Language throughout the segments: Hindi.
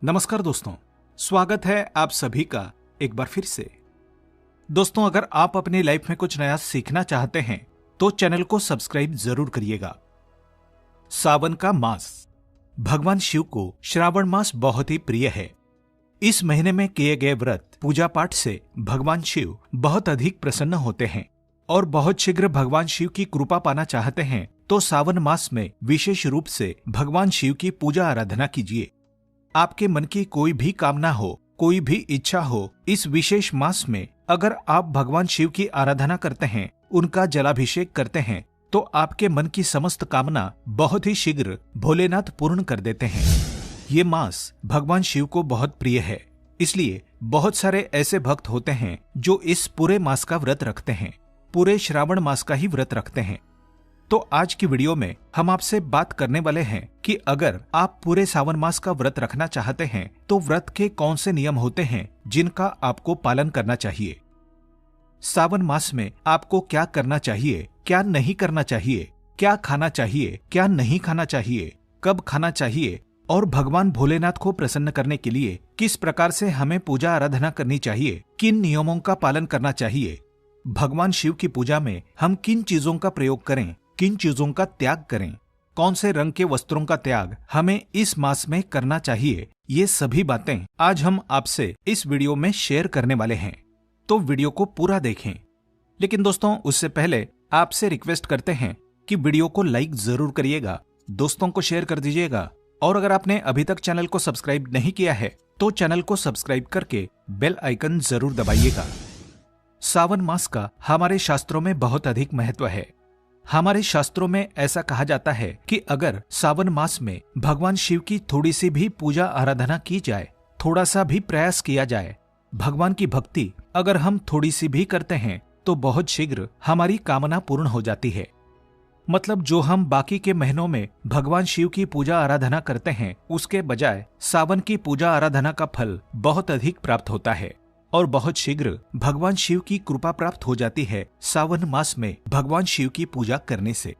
नमस्कार दोस्तों, स्वागत है आप सभी का एक बार फिर से। दोस्तों, अगर आप अपनी लाइफ में कुछ नया सीखना चाहते हैं तो चैनल को सब्सक्राइब जरूर करिएगा। सावन का मास, भगवान शिव को श्रावण मास बहुत ही प्रिय है। इस महीने में किए गए व्रत पूजा पाठ से भगवान शिव बहुत अधिक प्रसन्न होते हैं और बहुत शीघ्र भगवान शिव की कृपा पाना चाहते हैं तो सावन मास में विशेष रूप से भगवान शिव की पूजा आराधना कीजिए। आपके मन की कोई भी कामना हो, कोई भी इच्छा हो, इस विशेष मास में अगर आप भगवान शिव की आराधना करते हैं, उनका जलाभिषेक करते हैं, तो आपके मन की समस्त कामना बहुत ही शीघ्र भोलेनाथ पूर्ण कर देते हैं। ये मास भगवान शिव को बहुत प्रिय है, इसलिए बहुत सारे ऐसे भक्त होते हैं जो इस पूरे मास का व्रत रखते हैं, पूरे श्रावण मास का ही व्रत रखते हैं। तो आज की वीडियो में हम आपसे बात करने वाले हैं कि अगर आप पूरे सावन मास का व्रत रखना चाहते हैं तो व्रत के कौन से नियम होते हैं जिनका आपको पालन करना चाहिए। सावन मास में आपको क्या करना चाहिए, क्या नहीं करना चाहिए, क्या खाना चाहिए, क्या नहीं खाना चाहिए, कब खाना चाहिए और भगवान भोलेनाथ को प्रसन्न करने के लिए किस प्रकार से हमें पूजा आराधना करनी चाहिए, किन नियमों का पालन करना चाहिए, भगवान शिव की पूजा में हम किन चीजों का प्रयोग करें, किन चीजों का त्याग करें, कौन से रंग के वस्त्रों का त्याग हमें इस मास में करना चाहिए, ये सभी बातें आज हम आपसे इस वीडियो में शेयर करने वाले हैं। तो वीडियो को पूरा देखें। लेकिन दोस्तों, उससे पहले आपसे रिक्वेस्ट करते हैं कि वीडियो को लाइक जरूर करिएगा, दोस्तों को शेयर कर दीजिएगा और अगर आपने अभी तक चैनल को सब्सक्राइब नहीं किया है तो चैनल को सब्सक्राइब करके बेल आइकन जरूर दबाइएगा। सावन मास का हमारे शास्त्रों में बहुत अधिक महत्व है। हमारे शास्त्रों में ऐसा कहा जाता है कि अगर सावन मास में भगवान शिव की थोड़ी सी भी पूजा आराधना की जाए, थोड़ा सा भी प्रयास किया जाए, भगवान की भक्ति अगर हम थोड़ी सी भी करते हैं तो बहुत शीघ्र हमारी कामना पूर्ण हो जाती है। मतलब जो हम बाकी के महीनों में भगवान शिव की पूजा आराधना करते हैं, उसके बजाय सावन की पूजा आराधना का फल बहुत अधिक प्राप्त होता है और बहुत शीघ्र भगवान शिव की कृपा प्राप्त हो जाती है सावन मास में भगवान शिव की पूजा करने से।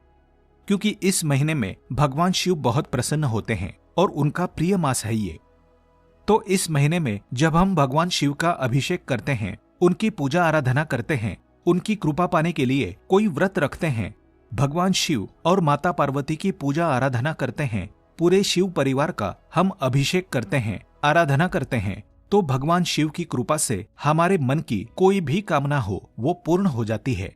क्योंकि इस महीने में भगवान शिव बहुत प्रसन्न होते हैं और उनका प्रिय मास है ये। तो इस महीने में जब हम भगवान शिव का अभिषेक करते हैं, उनकी पूजा आराधना करते हैं, उनकी कृपा पाने के लिए कोई व्रत रखते हैं, भगवान शिव और माता पार्वती की पूजा आराधना करते हैं, पूरे शिव परिवार का हम अभिषेक करते हैं, आराधना करते हैं, तो भगवान शिव की कृपा से हमारे मन की कोई भी कामना हो वो पूर्ण हो जाती है।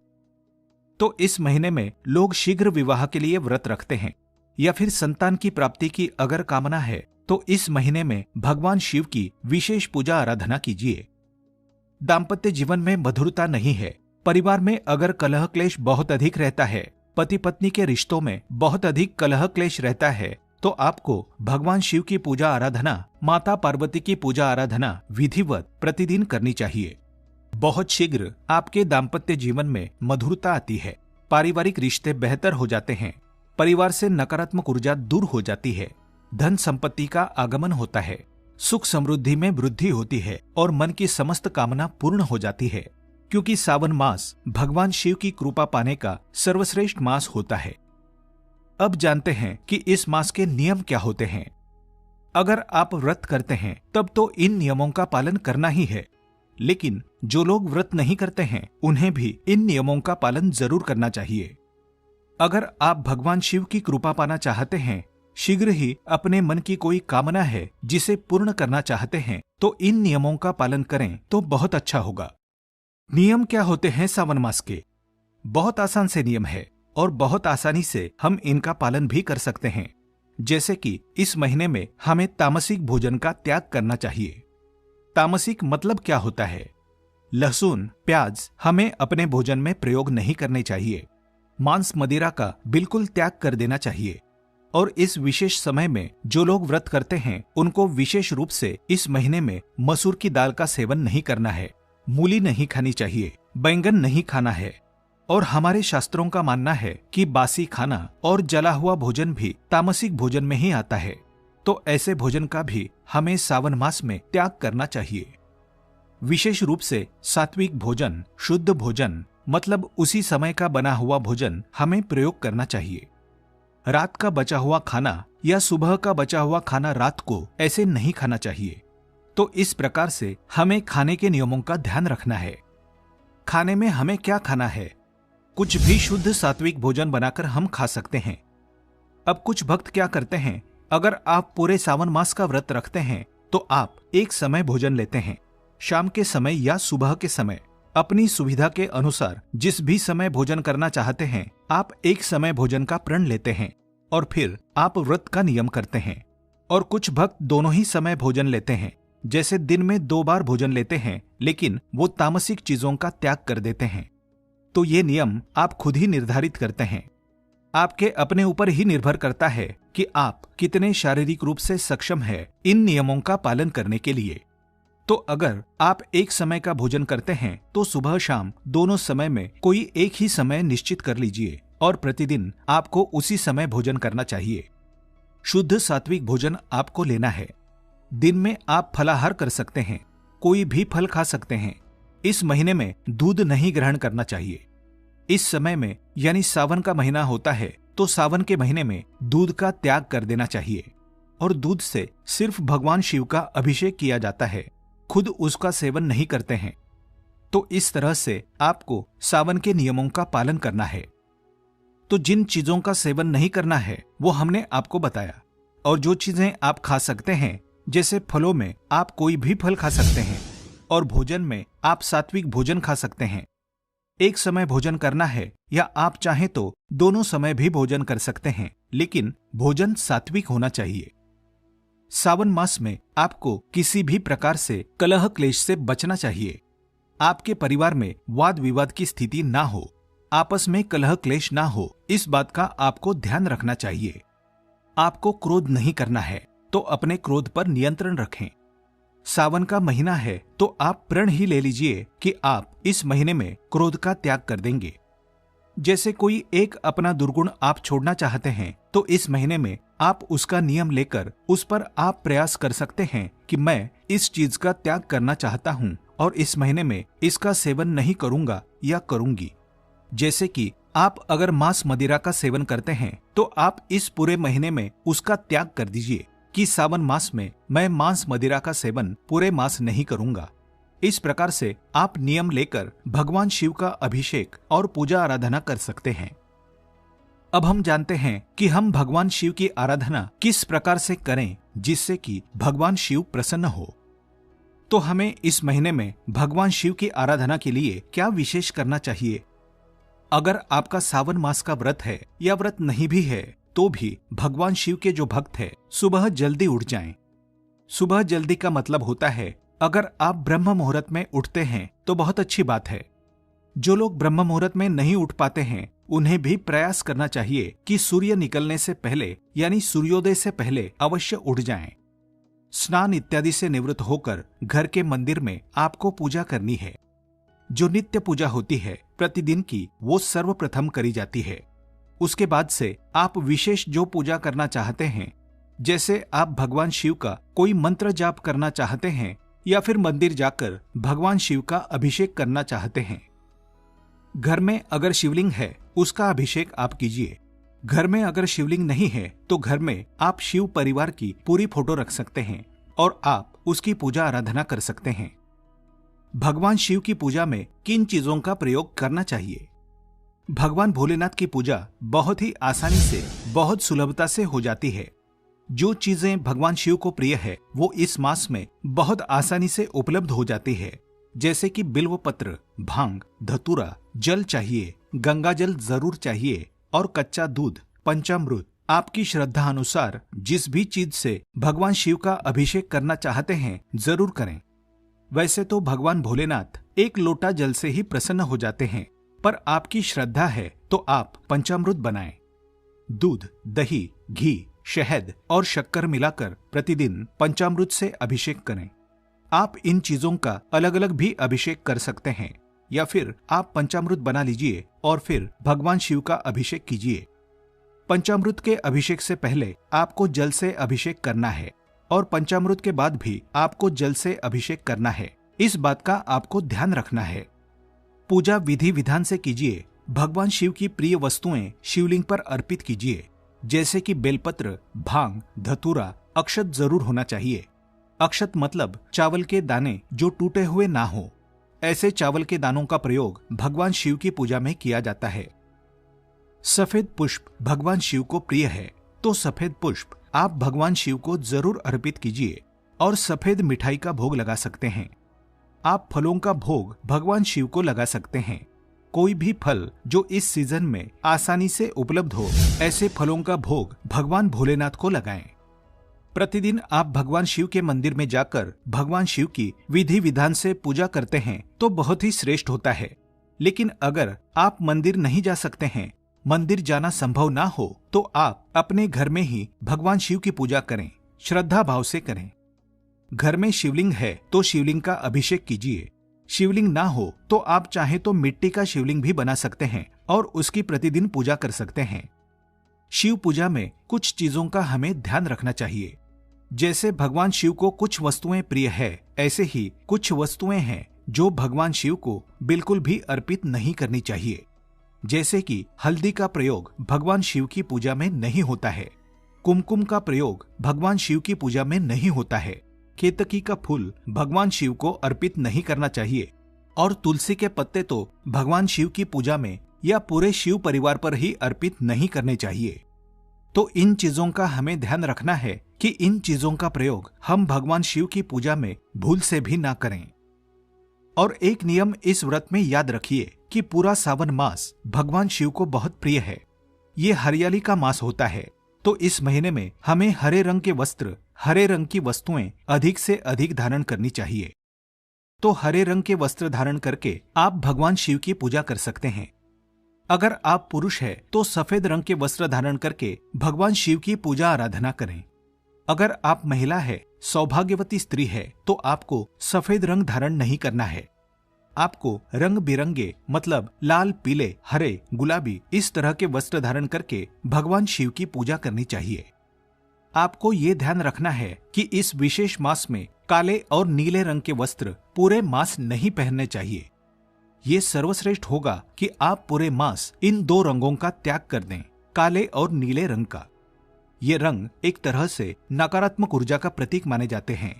तो इस महीने में लोग शीघ्र विवाह के लिए व्रत रखते हैं या फिर संतान की प्राप्ति की अगर कामना है तो इस महीने में भगवान शिव की विशेष पूजा आराधना कीजिए। दाम्पत्य जीवन में मधुरता नहीं है, परिवार में अगर कलह क्लेश बहुत अधिक रहता है, पति पत्नी के रिश्तों में बहुत अधिक कलह क्लेश रहता है, तो आपको भगवान शिव की पूजा आराधना, माता पार्वती की पूजा आराधना विधिवत प्रतिदिन करनी चाहिए। बहुत शीघ्र आपके दाम्पत्य जीवन में मधुरता आती है, पारिवारिक रिश्ते बेहतर हो जाते हैं, परिवार से नकारात्मक ऊर्जा दूर हो जाती है, धन संपत्ति का आगमन होता है, सुख समृद्धि में वृद्धि होती है और मन की समस्त कामना पूर्ण हो जाती है। क्योंकि सावन मास भगवान शिव की कृपा पाने का सर्वश्रेष्ठ मास होता है। अब जानते हैं कि इस मास के नियम क्या होते हैं। अगर आप व्रत करते हैं तब तो इन नियमों का पालन करना ही है, लेकिन जो लोग व्रत नहीं करते हैं उन्हें भी इन नियमों का पालन जरूर करना चाहिए। अगर आप भगवान शिव की कृपा पाना चाहते हैं, शीघ्र ही अपने मन की कोई कामना है जिसे पूर्ण करना चाहते हैं, तो इन नियमों का पालन करें तो बहुत अच्छा होगा। नियम क्या होते हैं सावन मास के? बहुत आसान से नियम है और बहुत आसानी से हम इनका पालन भी कर सकते हैं। जैसे कि इस महीने में हमें तामसिक भोजन का त्याग करना चाहिए। तामसिक मतलब क्या होता है? लहसुन, प्याज हमें अपने भोजन में प्रयोग नहीं करने चाहिए। मांस मदिरा का बिल्कुल त्याग कर देना चाहिए। और इस विशेष समय में जो लोग व्रत करते हैं उनको विशेष रूप से इस महीने में मसूर की दाल का सेवन नहीं करना है, मूली नहीं खानी चाहिए, बैंगन नहीं खाना है। और हमारे शास्त्रों का मानना है कि बासी खाना और जला हुआ भोजन भी तामसिक भोजन में ही आता है। तो ऐसे भोजन का भी हमें सावन मास में त्याग करना चाहिए। विशेष रूप से सात्विक भोजन, शुद्ध भोजन मतलब उसी समय का बना हुआ भोजन हमें प्रयोग करना चाहिए। रात का बचा हुआ खाना या सुबह का बचा हुआ खाना रात को ऐसे नहीं खाना चाहिए। तो इस प्रकार से हमें खाने के नियमों का ध्यान रखना है। खाने में हमें क्या खाना है? कुछ भी शुद्ध सात्विक भोजन बनाकर हम खा सकते हैं। अब कुछ भक्त क्या करते हैं, अगर आप पूरे सावन मास का व्रत रखते हैं तो आप एक समय भोजन लेते हैं, शाम के समय या सुबह के समय। अपनी सुविधा के अनुसार जिस भी समय भोजन करना चाहते हैं आप एक समय भोजन का प्रण लेते हैं और फिर आप व्रत का नियम करते हैं। और कुछ भक्त दोनों ही समय भोजन लेते हैं, जैसे दिन में 2 बार भोजन लेते हैं लेकिन वो तामसिक चीजों का त्याग कर देते हैं। तो ये नियम आप खुद ही निर्धारित करते हैं। आपके अपने ऊपर ही निर्भर करता है कि आप कितने शारीरिक रूप से सक्षम है इन नियमों का पालन करने के लिए। तो अगर आप एक समय का भोजन करते हैं तो सुबह शाम दोनों समय में कोई एक ही समय निश्चित कर लीजिए और प्रतिदिन आपको उसी समय भोजन करना चाहिए। शुद्ध सात्विक भोजन आपको लेना है। दिन में आप फलाहार कर सकते हैं, कोई भी फल खा सकते हैं। इस महीने में दूध नहीं ग्रहण करना चाहिए। इस समय में यानी सावन का महीना होता है तो सावन के महीने में दूध का त्याग कर देना चाहिए और दूध से सिर्फ भगवान शिव का अभिषेक किया जाता है, खुद उसका सेवन नहीं करते हैं। तो इस तरह से आपको सावन के नियमों का पालन करना है। तो जिन चीजों का सेवन नहीं करना है वो हमने आपको बताया, और जो चीजें आप खा सकते हैं, जैसे फलों में आप कोई भी फल खा सकते हैं और भोजन में आप सात्विक भोजन खा सकते हैं। एक समय भोजन करना है या आप चाहें तो दोनों समय भी भोजन कर सकते हैं, लेकिन भोजन सात्विक होना चाहिए। सावन मास में आपको किसी भी प्रकार से कलह क्लेश से बचना चाहिए। आपके परिवार में वाद विवाद की स्थिति ना हो, आपस में कलह क्लेश ना हो, इस बात का आपको ध्यान रखना चाहिए। आपको क्रोध नहीं करना है तो अपने क्रोध पर नियंत्रण रखें। सावन का महीना है तो आप प्रण ही ले लीजिए कि आप इस महीने में क्रोध का त्याग कर देंगे। जैसे कोई एक अपना दुर्गुण आप छोड़ना चाहते हैं तो इस महीने में आप उसका नियम लेकर उस पर आप प्रयास कर सकते हैं कि मैं इस चीज का त्याग करना चाहता हूं और इस महीने में इसका सेवन नहीं करूंगा या करूंगी। जैसे कि आप अगर मांस मदिरा का सेवन करते हैं तो आप इस पूरे महीने में उसका त्याग कर दीजिए कि सावन मास में मैं मांस मदिरा का सेवन पूरे मास नहीं करूंगा। इस प्रकार से आप नियम लेकर भगवान शिव का अभिषेक और पूजा आराधना कर सकते हैं। अब हम जानते हैं कि हम भगवान शिव की आराधना किस प्रकार से करें जिससे कि भगवान शिव प्रसन्न हो। तो हमें इस महीने में भगवान शिव की आराधना के लिए क्या विशेष करना चाहिए? अगर आपका सावन मास का व्रत है या व्रत नहीं भी है तो भी भगवान शिव के जो भक्त हैं सुबह जल्दी उठ जाएं। सुबह जल्दी का मतलब होता है अगर आप ब्रह्म मुहूर्त में उठते हैं तो बहुत अच्छी बात है। जो लोग ब्रह्म मुहूर्त में नहीं उठ पाते हैं उन्हें भी प्रयास करना चाहिए कि सूर्य निकलने से पहले यानी सूर्योदय से पहले अवश्य उठ जाएं। स्नान इत्यादि से निवृत्त होकर घर के मंदिर में आपको पूजा करनी है। जो नित्य पूजा होती है प्रतिदिन की वो सर्वप्रथम करी जाती है। उसके बाद से आप विशेष जो पूजा करना चाहते हैं, जैसे आप भगवान शिव का कोई मंत्र जाप करना चाहते हैं या फिर मंदिर जाकर भगवान शिव का अभिषेक करना चाहते हैं। घर में अगर शिवलिंग है उसका अभिषेक आप कीजिए। घर में अगर शिवलिंग नहीं है तो घर में आप शिव परिवार की पूरी फोटो रख सकते हैं और आप उसकी पूजा आराधना कर सकते हैं। भगवान शिव की पूजा में किन चीजों का प्रयोग करना चाहिए? भगवान भोलेनाथ की पूजा बहुत ही आसानी से, बहुत सुलभता से हो जाती है। जो चीजें भगवान शिव को प्रिय है वो इस मास में बहुत आसानी से उपलब्ध हो जाती है, जैसे कि बिल्व पत्र, भांग, धतूरा, जल चाहिए, गंगा जल जरूर चाहिए और कच्चा दूध, पंचामृत। आपकी श्रद्धा अनुसार जिस भी चीज से भगवान शिव का अभिषेक करना चाहते हैं जरूर करें। वैसे तो भगवान भोलेनाथ एक लोटा जल से ही प्रसन्न हो जाते हैं, पर आपकी श्रद्धा है तो आप पंचामृत बनाएं। दूध, दही, घी, शहद और शक्कर मिलाकर प्रतिदिन पंचामृत से अभिषेक करें। आप इन चीजों का अलग अलग भी अभिषेक कर सकते हैं या फिर आप पंचामृत बना लीजिए और फिर भगवान शिव का अभिषेक कीजिए। पंचामृत के अभिषेक से पहले आपको जल से अभिषेक करना है और पंचामृत के बाद भी आपको जल से अभिषेक करना है। इस बात का आपको ध्यान रखना है। पूजा विधि विधान से कीजिए। भगवान शिव की प्रिय वस्तुएं शिवलिंग पर अर्पित कीजिए। जैसे कि बेलपत्र, भांग, धतूरा, अक्षत जरूर होना चाहिए। अक्षत मतलब चावल के दाने जो टूटे हुए ना हो। ऐसे चावल के दानों का प्रयोग भगवान शिव की पूजा में किया जाता है। सफेद पुष्प भगवान शिव को प्रिय है, तो सफेद पुष्प आप भगवान शिव को जरूर अर्पित कीजिए और सफेद मिठाई का भोग लगा सकते हैं। आप फलों का भोग भगवान शिव को लगा सकते हैं। कोई भी फल जो इस सीजन में आसानी से उपलब्ध हो, ऐसे फलों का भोग भगवान भोलेनाथ को लगाएं। प्रतिदिन आप भगवान शिव के मंदिर में जाकर भगवान शिव की विधि विधान से पूजा करते हैं तो बहुत ही श्रेष्ठ होता है। लेकिन अगर आप मंदिर नहीं जा सकते हैं, मंदिर जाना संभव ना हो, तो आप अपने घर में ही भगवान शिव की पूजा करें, श्रद्धा भाव से करें। घर में शिवलिंग है तो शिवलिंग का अभिषेक कीजिए। शिवलिंग ना हो तो आप चाहे तो मिट्टी का शिवलिंग भी बना सकते हैं और उसकी प्रतिदिन पूजा कर सकते हैं। शिव पूजा में कुछ चीजों का हमें ध्यान रखना चाहिए। जैसे भगवान शिव को कुछ वस्तुएं प्रिय है, ऐसे ही कुछ वस्तुएं हैं जो भगवान शिव को बिल्कुल भी अर्पित नहीं करनी चाहिए। जैसे कि हल्दी का प्रयोग भगवान शिव की पूजा में नहीं होता है, कुमकुम का प्रयोग भगवान शिव की पूजा में नहीं होता है, केतकी का फूल भगवान शिव को अर्पित नहीं करना चाहिए और तुलसी के पत्ते तो भगवान शिव की पूजा में या पूरे शिव परिवार पर ही अर्पित नहीं करने चाहिए। तो इन चीजों का हमें ध्यान रखना है कि इन चीजों का प्रयोग हम भगवान शिव की पूजा में भूल से भी ना करें। और एक नियम इस व्रत में याद रखिए कि पूरा सावन मास भगवान शिव को बहुत प्रिय है। ये हरियाली का मास होता है, तो इस महीने में हमें हरे रंग के वस्त्र, हरे रंग की वस्तुएं अधिक से अधिक धारण करनी चाहिए। तो हरे रंग के वस्त्र धारण करके आप भगवान शिव की पूजा कर सकते हैं। अगर आप पुरुष है तो सफेद रंग के वस्त्र धारण करके भगवान शिव की पूजा आराधना करें। अगर आप महिला है, सौभाग्यवती स्त्री है, तो आपको सफेद रंग धारण नहीं करना है। आपको रंग बिरंगे मतलब लाल, पीले, हरे, गुलाबी इस तरह के वस्त्र धारण करके भगवान शिव की पूजा करनी चाहिए। आपको ये ध्यान रखना है कि इस विशेष मास में काले और नीले रंग के वस्त्र पूरे मास नहीं पहनने चाहिए। ये सर्वश्रेष्ठ होगा कि आप पूरे मास इन दो रंगों का त्याग कर दें, काले और नीले रंग का। ये रंग एक तरह से नकारात्मक ऊर्जा का प्रतीक माने जाते हैं।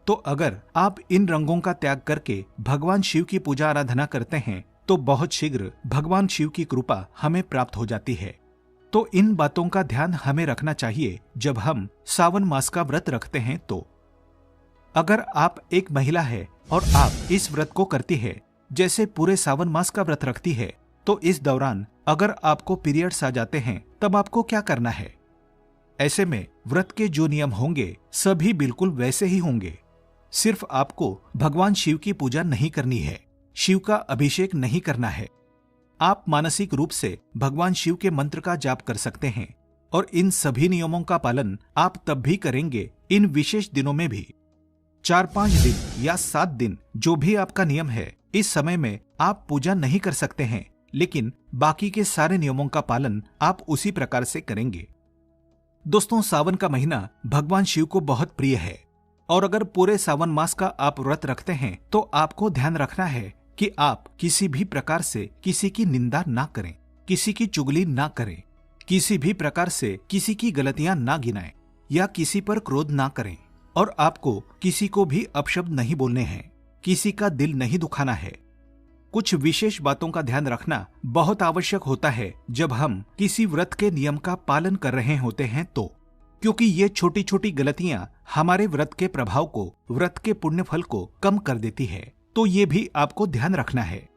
तो अगर आप इन रंगों का त्याग करके भगवान शिव की पूजा आराधना करते हैं तो बहुत शीघ्र भगवान शिव की कृपा हमें प्राप्त हो जाती है। तो इन बातों का ध्यान हमें रखना चाहिए जब हम सावन मास का व्रत रखते हैं। तो अगर आप एक महिला है और आप इस व्रत को करती है, जैसे पूरे सावन मास का व्रत रखती है, तो इस दौरान अगर आपको पीरियड्स आ जाते हैं तब आपको क्या करना है? ऐसे में व्रत के जो नियम होंगे सभी बिल्कुल वैसे ही होंगे। सिर्फ आपको भगवान शिव की पूजा नहीं करनी है, शिव का अभिषेक नहीं करना है। आप मानसिक रूप से भगवान शिव के मंत्र का जाप कर सकते हैं और इन सभी नियमों का पालन आप तब भी करेंगे इन विशेष दिनों में भी। 4-5 दिन या 7 दिन जो भी आपका नियम है, इस समय में आप पूजा नहीं कर सकते हैं, लेकिन बाकी के सारे नियमों का पालन आप उसी प्रकार से करेंगे। दोस्तों, सावन का महीना भगवान शिव को बहुत प्रिय है और अगर पूरे सावन मास का आप व्रत रखते हैं तो आपको ध्यान रखना है कि आप किसी भी प्रकार से किसी की निंदा ना करें, किसी की चुगली ना करें, किसी भी प्रकार से किसी की गलतियां ना गिनाएं या किसी पर क्रोध ना करें और आपको किसी को भी अपशब्द नहीं बोलने हैं, किसी का दिल नहीं दुखाना है। कुछ विशेष बातों का ध्यान रखना बहुत आवश्यक होता है जब हम किसी व्रत के नियम का पालन कर रहे होते हैं, तो क्योंकि ये छोटी छोटी गलतियां हमारे व्रत के प्रभाव को, व्रत के पुण्य फल को कम कर देती है। तो ये भी आपको ध्यान रखना है।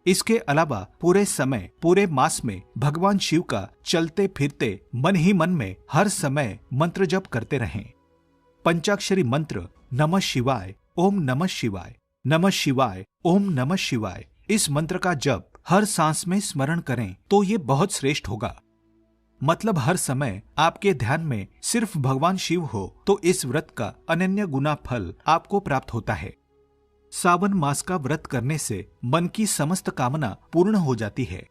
इसके अलावा पूरे समय, पूरे मास में भगवान शिव का चलते फिरते मन ही मन में हर समय मंत्र जप करते रहें। पंचाक्षरी मंत्र नमः शिवाय, ओम नमः शिवाय, नमः शिवाय, ओम नमः शिवाय, इस मंत्र का जप हर सांस में स्मरण करें तो ये बहुत श्रेष्ठ होगा। मतलब हर समय आपके ध्यान में सिर्फ भगवान शिव हो तो इस व्रत का अनन्य गुना फल आपको प्राप्त होता है। सावन मास का व्रत करने से मन की समस्त कामना पूर्ण हो जाती है।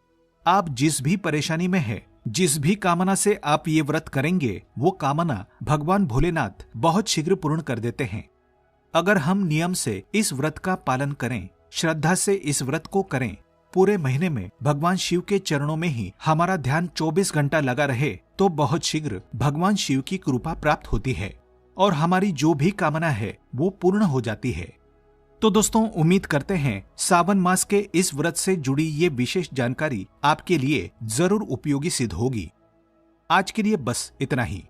आप जिस भी परेशानी में है, जिस भी कामना से आप ये व्रत करेंगे, वो कामना भगवान भोलेनाथ बहुत शीघ्र पूर्ण कर देते हैं। अगर हम नियम से इस व्रत का पालन करें, श्रद्धा से इस व्रत को करें, पूरे महीने में भगवान शिव के चरणों में ही हमारा ध्यान 24 घंटा लगा रहे तो बहुत शीघ्र भगवान शिव की कृपा प्राप्त होती है और हमारी जो भी कामना है वो पूर्ण हो जाती है। तो दोस्तों, उम्मीद करते हैं सावन मास के इस व्रत से जुड़ी ये विशेष जानकारी आपके लिए जरूर उपयोगी सिद्ध होगी। आज के लिए बस इतना ही।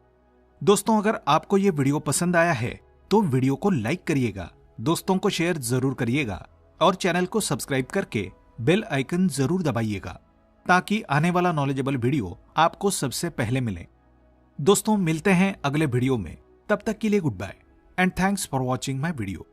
दोस्तों, अगर आपको ये वीडियो पसंद आया है तो वीडियो को लाइक करिएगा, दोस्तों को शेयर जरूर करिएगा और चैनल को सब्सक्राइब करके बेल आइकन जरूर दबाइएगा ताकि आने वाला नॉलेजेबल वीडियो आपको सबसे पहले मिले। दोस्तों, मिलते हैं अगले वीडियो में, तब तक के लिए goodbye and thanks for watching my video.